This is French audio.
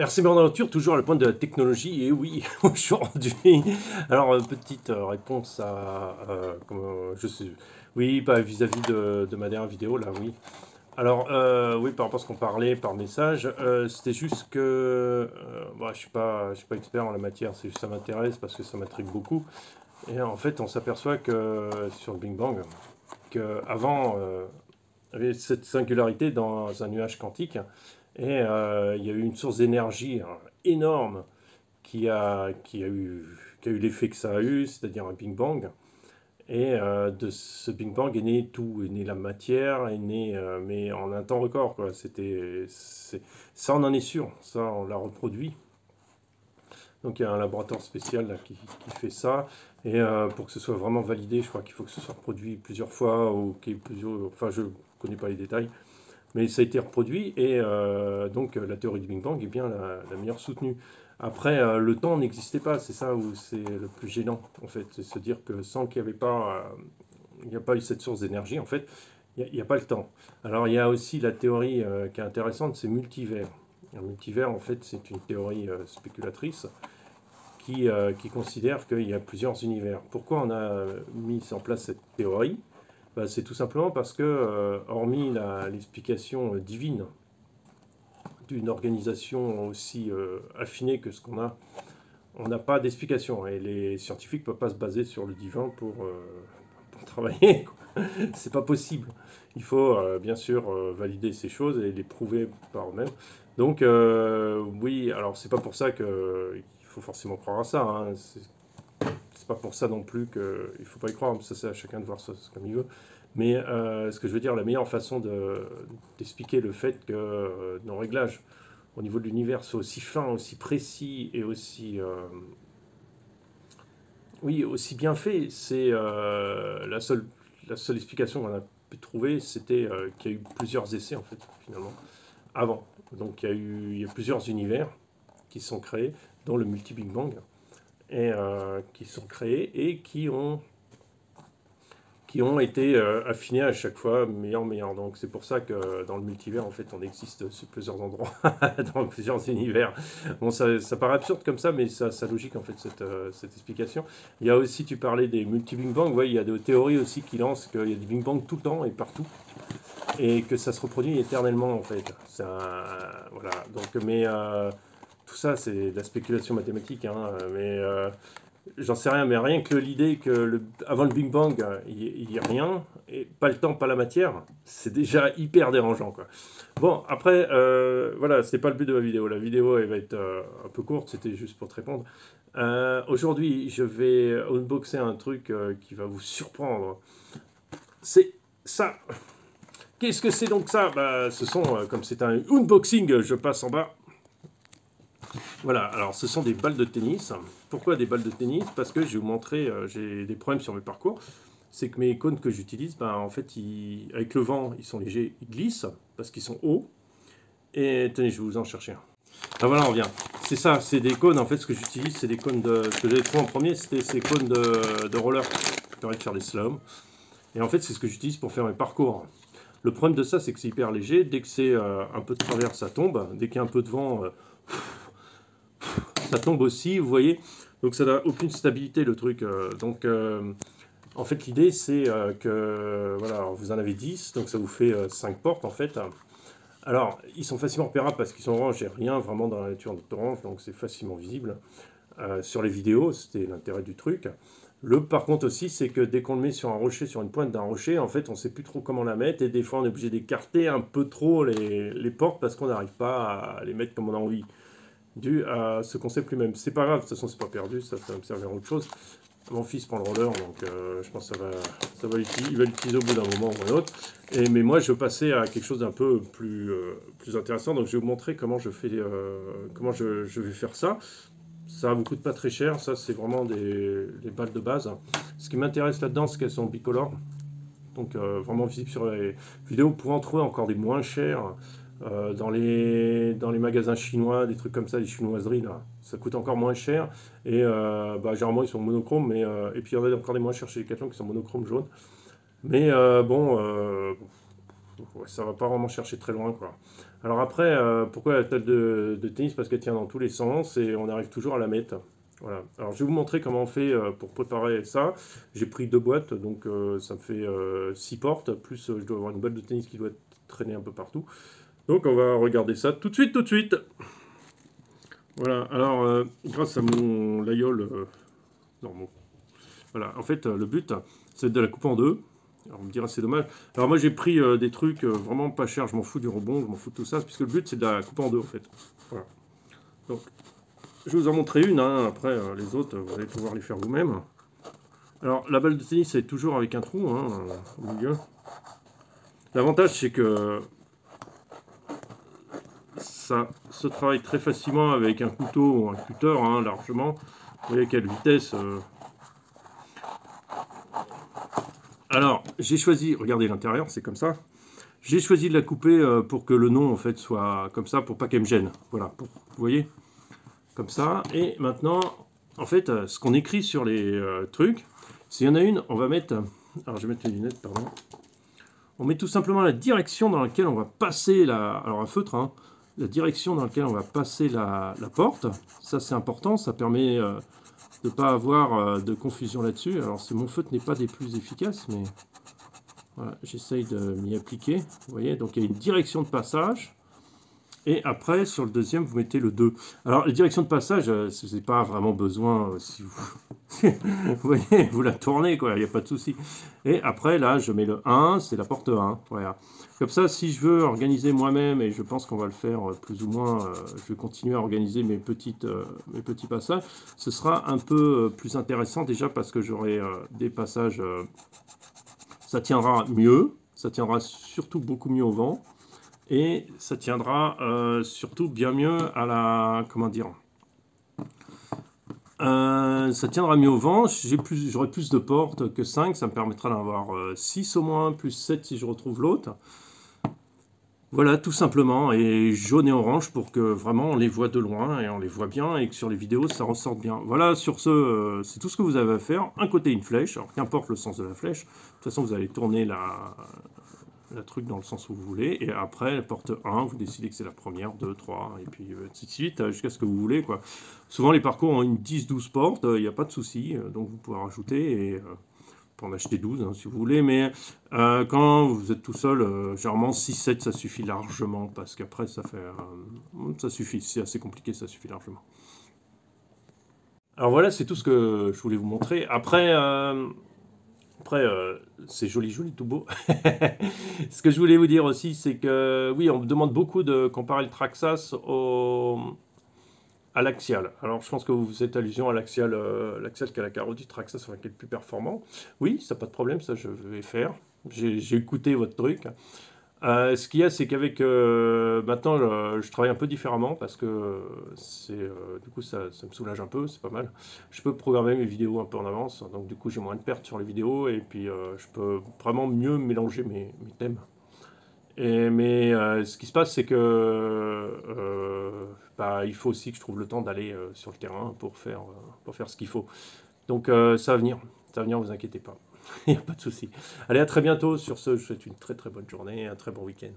RC Aventure, toujours à la pointe de la technologie, et oui, aujourd'hui. Alors, petite réponse à. Je sais. Oui, bah, vis-à-vis de ma dernière vidéo, là, oui. Alors, oui, par rapport à ce qu'on parlait par message, c'était juste que. Bah, je suis pas expert en la matière, c'est juste ça m'intéresse parce que ça m'intrigue beaucoup. Et en fait, on s'aperçoit que sur le Big Bang, qu'avant, il y avait cette singularité dans un nuage quantique. Et il y a eu une source d'énergie hein, énorme qui a eu l'effet que ça a eu, c'est-à-dire un Big Bang. Et de ce Big Bang est né tout, est né la matière, est né, mais en un temps record, quoi. Ça, on en est sûr, ça, on l'a reproduit. Donc il y a un laboratoire spécial là, qui fait ça. Et pour que ce soit vraiment validé, je crois qu'il faut que ce soit reproduit plusieurs fois, ou qu'il y ait plusieurs, enfin je ne connais pas les détails. Mais ça a été reproduit et donc la théorie du Big Bang est bien la meilleure soutenue. Après, le temps n'existait pas, c'est ça où c'est le plus gênant en fait, c'est se dire que sans qu'il n'y avait pas, il n'y a pas eu cette source d'énergie, en fait, il n'y a pas le temps. Alors il y a aussi la théorie qui est intéressante, c'est multivers. Un multivers, en fait, c'est une théorie spéculatrice qui considère qu'il y a plusieurs univers. Pourquoi on a mis en place cette théorie? Bah, c'est tout simplement parce que, hormis l'explication divine d'une organisation aussi affinée que ce qu'on a, on n'a pas d'explication. Et les scientifiques ne peuvent pas se baser sur le divin pour travailler. C'est pas possible. Il faut bien sûr valider ces choses et les prouver par eux-mêmes. Donc, oui, alors c'est pas pour ça qu'il faut forcément croire à ça. Hein. C'est pas pour ça non plus qu'il ne faut pas y croire, ça c'est à chacun de voir ça comme il veut. Mais ce que je veux dire, la meilleure façon d'expliquer le fait que nos réglages au niveau de l'univers soient aussi fins, aussi précis et aussi, oui, aussi bien faits, c'est la seule explication qu'on a pu trouver, c'était qu'il y a eu plusieurs essais en fait, finalement, avant. Donc il y a plusieurs univers qui sont créés, dont le multi-Big Bang, et qui sont créés et qui ont été affinés à chaque fois meilleur. Donc c'est pour ça que dans le multivers, en fait, on existe sur plusieurs endroits, dans plusieurs univers. Bon, ça paraît absurde comme ça, mais ça logique, en fait, cette explication. Il y a aussi, tu parlais des multi-Big Bang, ouais, il y a des théories aussi qui lancent qu'il y a des Big Bang tout le temps et partout, et que ça se reproduit éternellement, en fait. Voilà, donc, mais tout ça, c'est de la spéculation mathématique, hein, mais j'en sais rien, mais rien que l'idée que avant le Big Bang, il n'y a rien, et pas le temps, pas la matière, c'est déjà hyper dérangeant, quoi. Bon, après, voilà, c'est pas le but de la vidéo. La vidéo, elle va être un peu courte, c'était juste pour te répondre. Aujourd'hui, je vais unboxer un truc qui va vous surprendre. C'est ça. Qu'est-ce que c'est donc ça? Bah, ce sont, comme c'est un unboxing, je passe en bas. Voilà, alors ce sont des balles de tennis. Pourquoi des balles de tennis? Parce que je vais vous montrer, j'ai des problèmes sur mes parcours. C'est que mes cônes que j'utilise, ben, en fait, avec le vent, ils sont légers, ils glissent parce qu'ils sont hauts. Et tenez, je vais vous en chercher un. Ah voilà, on vient. C'est ça, c'est des cônes. En fait, ce que j'utilise, c'est des cônes de. Ce que j'avais trouvé en premier, c'était ces cônes de roller qui permettent de faire des slaloms. Et en fait, c'est ce que j'utilise pour faire mes parcours. Le problème de ça, c'est que c'est hyper léger. Dès que c'est un peu de travers, ça tombe. Dès qu'il y a un peu de vent, ça tombe aussi, vous voyez. Donc ça n'a aucune stabilité le truc. Donc en fait l'idée c'est que voilà, alors, vous en avez 10, donc ça vous fait 5 portes en fait. Alors ils sont facilement repérables parce qu'ils sont orange, il n'y a rien vraiment dans la nature d'orange, donc c'est facilement visible. Sur les vidéos, c'était l'intérêt du truc. Par contre aussi, c'est que dès qu'on le met sur un rocher, sur une pointe d'un rocher, en fait, on ne sait plus trop comment la mettre, et des fois, on est obligé d'écarter un peu trop les portes parce qu'on n'arrive pas à les mettre comme on a envie, dû à ce concept lui-même. C'est pas grave, de toute façon, c'est pas perdu, ça va me servir à autre chose. Mon fils prend le roller, donc je pense que il va l'utiliser au bout d'un moment ou un autre. Mais moi, je vais passer à quelque chose d'un peu plus intéressant, donc je vais vous montrer comment je vais faire ça. Ça vous coûte pas très cher, ça c'est vraiment des balles de base. Ce qui m'intéresse là-dedans, c'est qu'elles sont bicolores, donc vraiment visibles sur les vidéos. Vous pouvez en trouver encore des moins chers dans les magasins chinois, des trucs comme ça, les chinoiseries là. Ça coûte encore moins cher, et généralement ils sont monochromes, et puis il y en a encore des moins chers chez Decathlon qui sont monochromes jaunes. Mais bon, ouais, ça va pas vraiment chercher très loin, quoi. Alors après, pourquoi la table de tennis? Parce qu'elle tient dans tous les sens et on arrive toujours à la mettre. Voilà. Alors je vais vous montrer comment on fait pour préparer ça. J'ai pris 2 boîtes, donc ça me fait 6 portes, plus je dois avoir une boîte de tennis qui doit traîner un peu partout. Donc on va regarder ça tout de suite, tout de suite. Voilà, alors grâce à mon layol, non, voilà, en fait le but c'est de la couper en deux. Alors on me dira c'est dommage. Alors moi j'ai pris des trucs vraiment pas chers, je m'en fous du rebond, je m'en fous de tout ça, puisque le but c'est de la couper en deux en fait. Voilà. Donc je vais vous en montrer une, hein. Après les autres vous allez pouvoir les faire vous-même. Alors la balle de tennis c'est toujours avec un trou, hein, au milieu. L'avantage c'est que ça se travaille très facilement avec un couteau ou un cutter, hein, largement. Vous voyez à quelle vitesse. Alors, j'ai choisi, regardez l'intérieur, c'est comme ça. J'ai choisi de la couper pour que le nom en fait soit comme ça, pour pas qu'elle me gêne. Voilà, vous voyez, comme ça. Et maintenant, en fait, ce qu'on écrit sur les trucs, s'il y en a une, on va mettre. Alors, je vais mettre les lunettes, pardon. On met tout simplement la direction dans laquelle on va passer la. Alors, un feutre, hein. La direction dans laquelle on va passer la porte. Ça, c'est important. Ça permet de ne pas avoir de confusion là-dessus. Alors, mon feutre n'est pas des plus efficaces, mais voilà, j'essaye de m'y appliquer. Vous voyez, donc il y a une direction de passage. Et après, sur le deuxième, vous mettez le 2. Alors, la direction de passage, vous n'avez pas vraiment besoin, si vous... vous voyez, vous la tournez, quoi, il n'y a pas de souci. Et après, là, je mets le 1, c'est la porte 1. Voilà. Comme ça, si je veux organiser moi-même, et je pense qu'on va le faire plus ou moins, je vais continuer à organiser mes petits passages, ce sera un peu plus intéressant déjà parce que j'aurai des passages, ça tiendra mieux, ça tiendra surtout beaucoup mieux au vent. Et ça tiendra surtout bien mieux à la... Comment dire, ça tiendra mieux au vent. J'aurai plus de portes que 5. Ça me permettra d'en avoir 6 au moins, plus 7 si je retrouve l'autre. Voilà, tout simplement. Et jaune et orange pour que vraiment on les voit de loin et on les voit bien et que sur les vidéos ça ressorte bien. Voilà, sur ce, c'est tout ce que vous avez à faire. Un côté, une flèche. Alors qu'importe le sens de la flèche. De toute façon, vous allez tourner la truc dans le sens où vous voulez, et après la porte 1, vous décidez que c'est la première, 2, 3, et puis ainsi de suite, jusqu'à ce que vous voulez, quoi. Souvent les parcours ont une 10-12 portes, il n'y a pas de souci, donc vous pouvez rajouter, et pour en acheter 12 hein, si vous voulez, mais quand vous êtes tout seul, généralement 6-7 ça suffit largement, parce qu'après ça fait... ça suffit, c'est assez compliqué, ça suffit largement. Alors voilà, c'est tout ce que je voulais vous montrer. Après, c'est joli, joli, tout beau. Ce que je voulais vous dire aussi, c'est que, oui, on me demande beaucoup de comparer le Traxxas à l'Axial. Alors, je pense que vous faites allusion à l'Axial qui a la carreau du Traxxas, enfin, qui est le plus performant. Oui, ça pas de problème, ça je vais faire. J'ai écouté votre truc. Ce qu'il y a, c'est qu'avec maintenant, je travaille un peu différemment parce que du coup, ça me soulage un peu, c'est pas mal. Je peux programmer mes vidéos un peu en avance, donc du coup, j'ai moins de pertes sur les vidéos et puis je peux vraiment mieux mélanger mes thèmes. Mais ce qui se passe, c'est que il faut aussi que je trouve le temps d'aller sur le terrain pour faire ce qu'il faut. Donc ça va venir, vous inquiétez pas. Il n'y a pas de souci. Allez, à très bientôt. Sur ce, je vous souhaite une très très bonne journée et un très bon week-end.